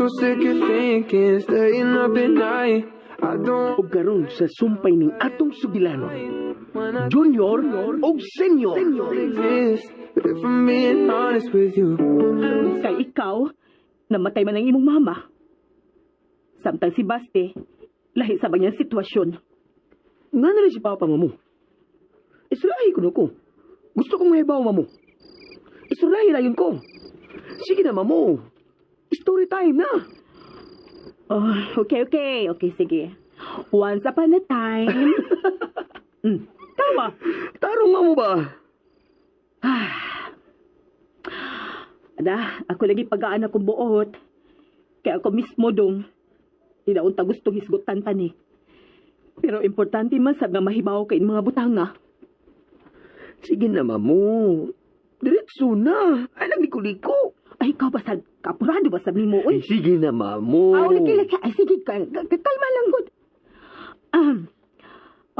so sick of thinking, staying up at night. I don't O garon sa sumpay ning atong sugilanon, junior o senior. exist. But if I'm being honest with you, Kay ikaw, namatay man ang imong mama. Samtang si Basti, lahi sa banyang sitwasyon. Nga na rin si Papa Mamu. Isurahi ko na ko. Gusto kong mahibaw, Mamu. Isurahi na yun ko. Sige na, Mamu. Story time na. Oh, okay. Okay, sige. Once upon a time. Tama. Tarong Mamu ba? Ako lagi pagaan akong buot. Kaya ako mismo dong. Di na unta gustong hisgutan pa ni. Pero importante man sa nga mahibaw kay mga butanga. Sige na, Mamu. Diretso na. Ay, nagliko-liko. Ay, ikaw ba sa kapurado ba sa mo? Ay, sige na, Mamu. Laki. Ay, sige, kalma lang, good.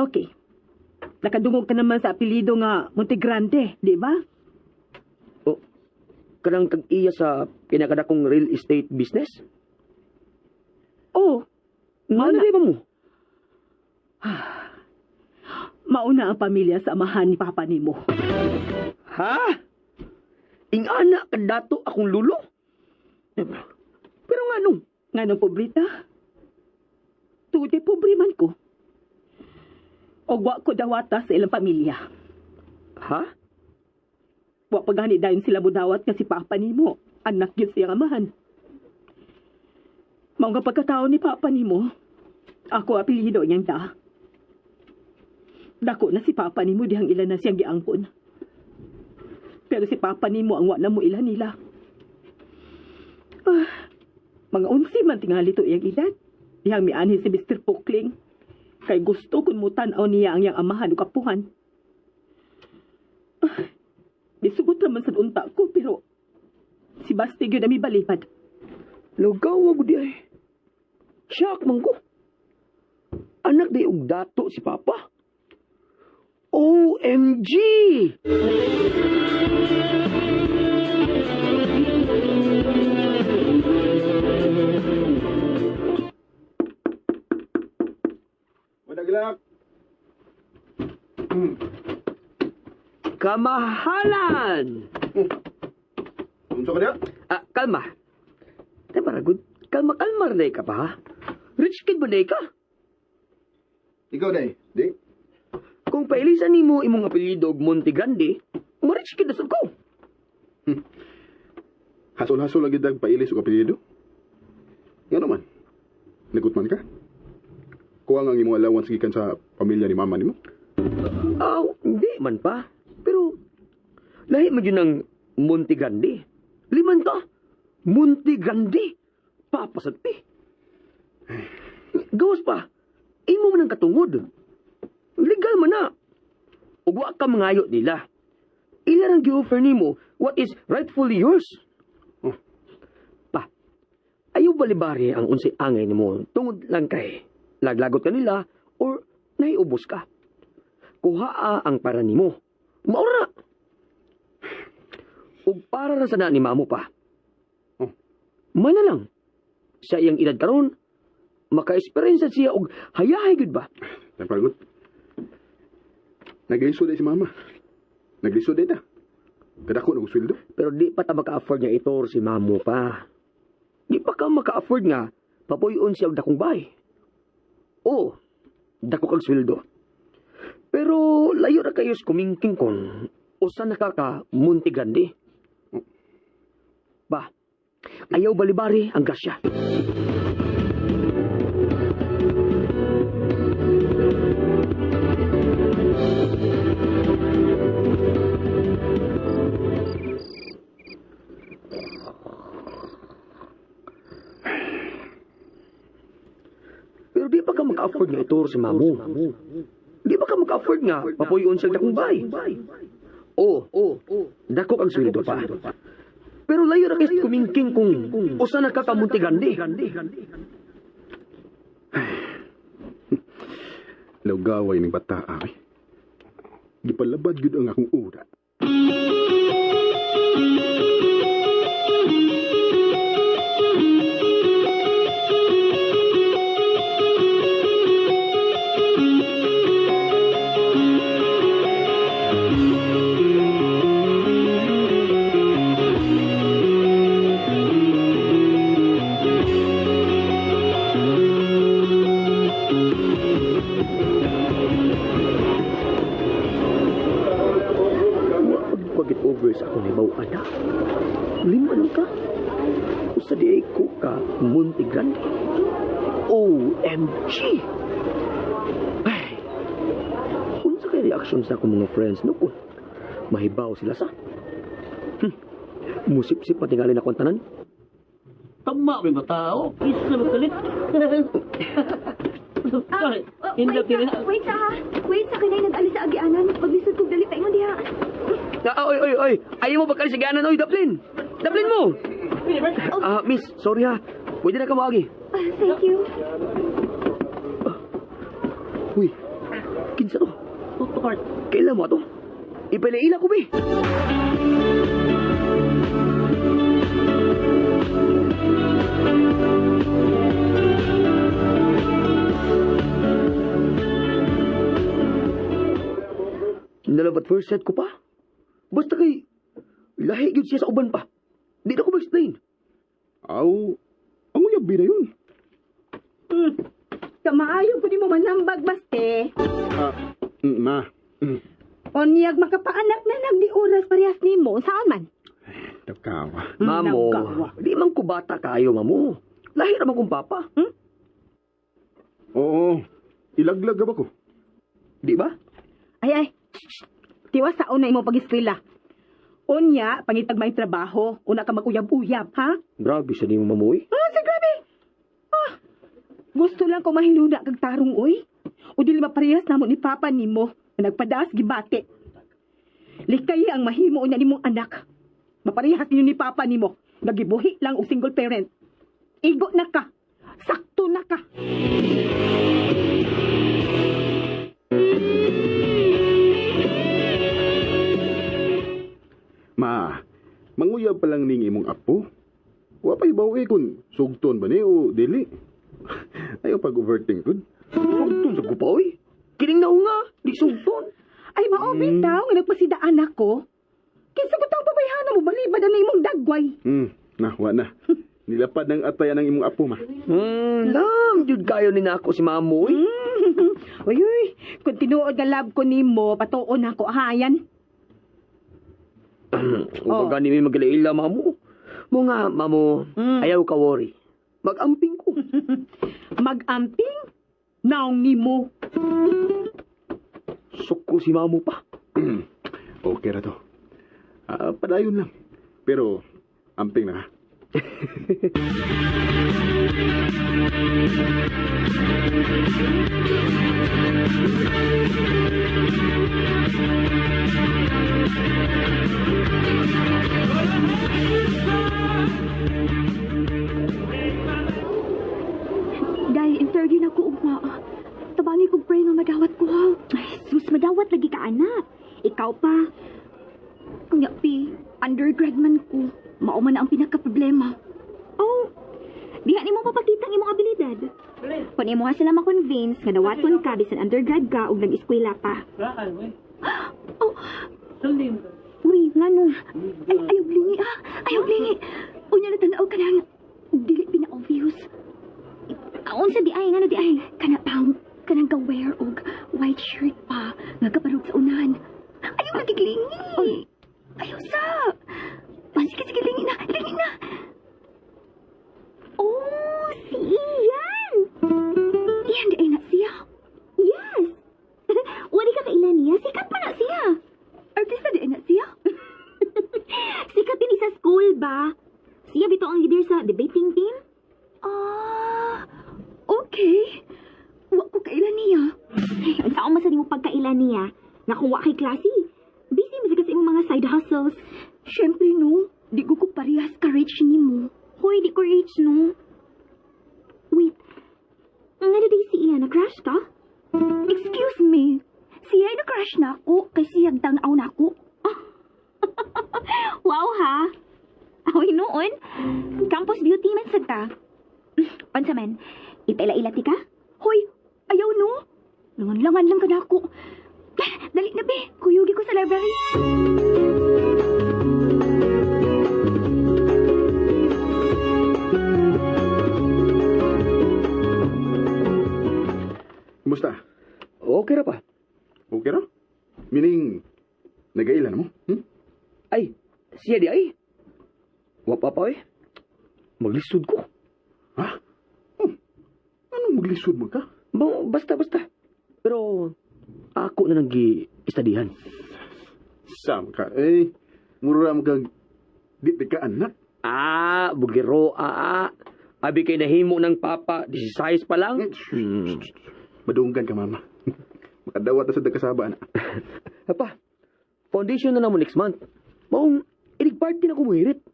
Okay. Nakadungog ka naman sa apelido nga Montegrande, di ba? Oh, kanang tag-iya sa pinakadakong real estate business? Oh, Ano rin ba mo? mauna ang pamilya sa amahan ni Papa nimo. Ha? Ingana ka dato akong lulo? Pero nga nung? Nga nung pobrita? Tude pobre man ko. O wa ko dawata sa ilang pamilya. Ha? Wa pagani dayon sila budawat nga si Papa nimo. Anak yun siyang amahan. Mao nga pagkatao ni Papa nimo, ako apelyido niyang da. Dako na si Papa nimo dihang ilan na siyang giangkon. Pero si Papa nimo ang wa na mo ilan nila. Mga 11 man tingali to iyang edad. Dihang mianhi si Mr. Pukling. Kay gusto kun mutan-aw niya ang iyang amahan o kapuhan. Disugot naman sa unta ko, pero si Basti yun na may balipad. Lugaw ako di ay. Shock man ko. Anak di og dato si Papa. OMG! Madagilak! Kamahalan! Unsa ka niya? Kalma. Tay paragod. Kalma rin ka pa, ha? Rich kid ba ka? Ikaw, day. Di? Kung pailisan ni mo imong apelyido og Montegrande, ma-rich kid na sad ko. Hasol-hasol lagi dag pailis o kapilido? Nga naman. Nagutman ka? Kuha nga ang imong allowance gikan sa pamilya ni mama nimo? Hindi man pa. Pero, lahi man yun ng Montegrande. Liman ta. Montegrande. Papasagpi. Gawas pa. Imo man ang katungod. Legal man na. Ug wa ka mangayo nila. Ilan ang gi-offer nimo what is rightfully yours. Pa, ayaw balibari ang unsay angay nimo tungod lang kay laglagot ka nila or naiubos ka. Kuhaa ang para nimo. Maura. Ug para ra sana ni mamo pa. Mana lang. Sa iyang edad karon, maka-experience siya og hayahay gud ba? Tay paragot. Naglisod si mama. Naglisod ta. Kadako na sweldo. Pero di pa ta maka-afford nga itor si mamo pa. Di pa ka maka-afford nga papuyon siya og dakong bahay. Oo, dako kag sweldo. Pero layo ra kayo kumingking kon usa na ka Montegrande. Ba, ayaw balibari ang grasya. Pero di pa ka maka-afford nga itur si mamo. Di ba ka maka-afford nga papuyon siya dakong bahay? Oo, dako kang sweldo pa. Pero layo ra kay kumingking kung usa na ka Montegrande. Lawgaway ng bata ay. Gipalabad gud ang akong urat. get over sa akong hibaw ana. Liman ka. Usa di ko ka Monte Grande. OMG! Ay, unsa kay reaction sa akong mga friends no kun mahibaw sila sa? Musip-sip pa tingali na tanan. Tama ba tao? Isa ba kalit? Wait sa kanay nag-alis sa agianan. Paglisod kong dali tayo diha. Oy. Ayaw mo pagkali sa ganan, oy, Daplin. Daplin mo! Miss, sorry ha. Pwede na ka maagi. Thank you. Uy, kinsa to? Tutukart. Kailan mo to? Ipalaila ko, be. Nalabat first set ko pa. Basta kay lahi yun siya sa uban pa. Di na ko ma-explain. Aw, ang uyabi na yun. Kamaayo ko di mo manambag, baste. Ma. Onyag makapaanak na nagdi oras parehas nimo. Saan man? Takawa. Mamo, Nagawa. di man ko bata kayo, mamo. Lahi naman kong papa. Oo, ilaglag ba ko? Di ba? Ay. Tiwas sa una imo pag-eskwela. Onya, pangitag may trabaho. Una ka mag-uyab-uyab, ha? Grabe siya ni mo, mamoy. Si grabe. Gusto lang ko mahinuda kag tarong, oy. O dili maparehas namo ni papa nimo na nagpadaas gibate. Likay ang mahimo unya nimong anak. Maparehas ninyo ni papa nimo. Nagibuhi lang og single parent. Igo na ka. Sakto na ka. Ma, manguyab pa lang ning imong apo. Wa pa'y bawi kun sugton ba ni o dili. Ayaw pag-overthink kun. Sugton sa kupaw, kining naong nga, di sugton. Ay, maobi daw nga nagpasida anak ko. Kinsa ko tang pabayhana mo balibad na imong dagway. Wa na. Nilapad ng atayan ng imong apo, ma. Lang, jud kayo ni nako si mamoy. Uy, kung tinuod nga love ko nimo, patuon ako ahayan. Kung ni may magalaila, mamo. Mo nga, mamo, ayaw ka worry. Mag-amping ko. Mag-amping? Naong nimo. Suko si mamo pa. Okay ra to. Padayon lang. Pero, amping na ha. Day, interview na ko ugma. Tabangi kong pray nga madawat ko ha. Ay, sus, madawat lagi ka, anak. Ikaw pa. Kanya pi, undergrad man ko. Mao man na ang pinaka-problema. Oh, diha ni mo mapakita ang imong abilidad. Kung imo nga sila ma-convince nga dawaton ka bisan undergrad ka ug nag-eskwela pa. Oh, Salim. uy, ngano? Ay, ayaw lingi ha. Ayaw lingi. Unya na tanaw ka lang. Dili pina-obvious. Unsa di ay, ngano di ay? Kanang ka-wear og white shirt pa. Nga kaparog sa unahan. Ayaw nagiglingi. Ayaw sa. Sige, lingi na. Lingi na. Oh, si Ian! Iyan, di ay na siya. Yes! Wali ka kailan niya, sikat pa na siya. Artista di ay na siya. Sikat din sa school ba? Siya bito ang leader sa debating team? Okay. Wa ko kailan niya. Ang saan masali mo pagkailan niya? Nga kung wa kay klase. Busy mo sa imong mga side hustles. Siyempre, no. Di ko parehas ka-rich ni mo. Hoy, di ko rich, no? Wait. Nga na day si Ian, na-crush ka? Excuse me. Siya ay na-crush na ako kay siyang tanaw na ako. Wow, ha? Ahoy noon. Campus beauty man sad ta. Unsa man? Ipaila-ilati ka? Hoy, ayaw no. Langan-langan lang ka na ako. Dali na be. Kuyugi ko sa library. Kumusta? Okay ra pa. Okay ra? Meaning, nagailan mo? Ay, siya di ay. Wapa pa eh. Maglisod ko. Ha? Oh, anong maglisod mo ka? Basta. Pero, ako na nang gi-istadihan. Sam ka, eh. Mura mo kang di ka anak. Bugiro, Abi kay nahimo ng papa, 16 pa lang. Madunggan ka, mama. Makadawat na sa dagkasaba na. Apa, foundation na naman next month. Maong, ilig-party na kumuhirit.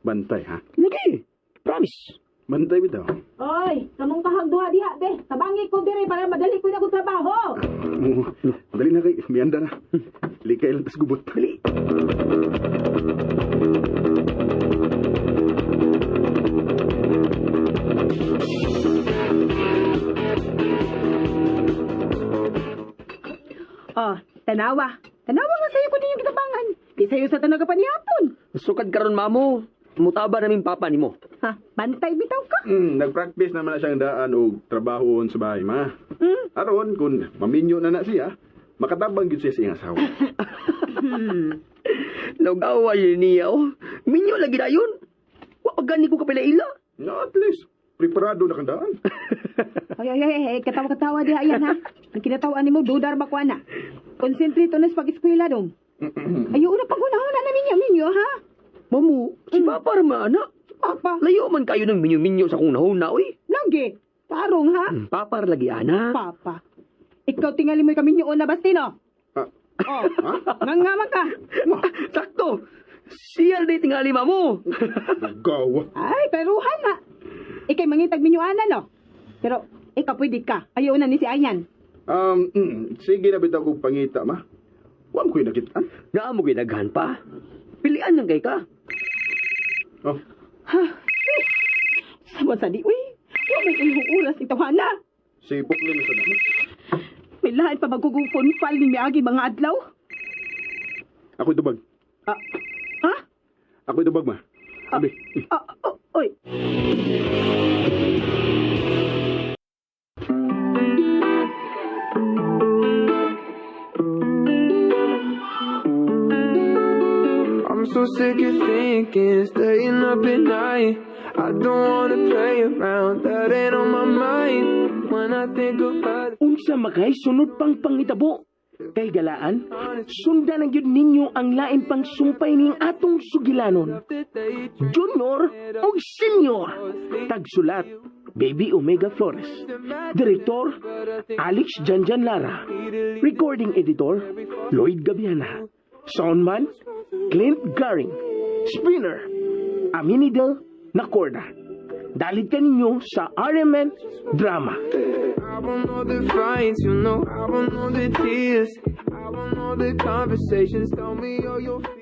Bantay, ha? Lagi, promise. Bantay bitaw. Oy, kamong kahagduha diha, be. Tabangi ko dire para madali ko na akong trabaho. Madali na kay, mianda na. Likay lang tas gubot. Dali. Oh, tanawa. Tanawa nga sa'yo ko ninyong kitabangan. Di sa'yo sa tanaga pa ni hapon. Sukad karon mamo. Mutaba namin papa nimo. Ha, bantay bitaw ka. Nag-practice naman na siyang daan o trabahon sa bahay, ma. Aron, kung maminyo na siya, makatabang yun siya sa iyang asawa. Nagawa yun niya, oh. Minyo lagi na yun. Wapagani ko kapilaila. No, at least, preparado na kang daan. Ay, katawa-katawa diha yan ha. Ang kinatawaan ni mo, dudar ba ko na? Konsentrito na sa pag-eskwela dong. Ayaw na pag-unahuna na minyo, ha? Mamu, si papa raman anak. Papa, Layo man kayo ng minyo-minyo sa kung nahuna, oy. lagi. Tarong ha? Papa lagi anak. Papa, ikaw tingali mo kami minyo na Bastino. Ah, Oh, ngangama ka. Sakto. Siya na tingali mamo. gawa. Ay, peruhan na. Ikay mangitag minyoanan, no? Pero, ikaw pwede ka. Ayaw na ni si Ayan. Sige na bitaw kong pangita, ma. Huwag ko'y nakitaan. Nga mo ginaghan pa. Pilian lang kay ka. Oh, Sama sa di, uy. Huwag may ilang oras ito, hana. sipok lang sa dami. May lahat pa magugupon pal ni Miyagi mga adlaw. Ako'y tubag. Ha? Ako'y tubag, ma. Abi. Oy. I'm so sick of thinking, staying up at night. I don't wanna play around, that ain't on my mind. When I think about it, Unsa makay sunod pang pangitabo. Kay galaan, sundan ang yun ninyo ang lain pang sumpay ning atong sugilanon. Junior o Senior. Tagsulat, Baby Omega Flores. Direktor, Alex Janjan Lara. Recording Editor, Lloyd Gabiana. Soundman, Clint Garing. Spinner, Aminidel Nacorda. Dalit ka ninyo sa RMN Drama. I don't know the fights, I don't know the tears, I don't know the conversations. Tell me all your fears.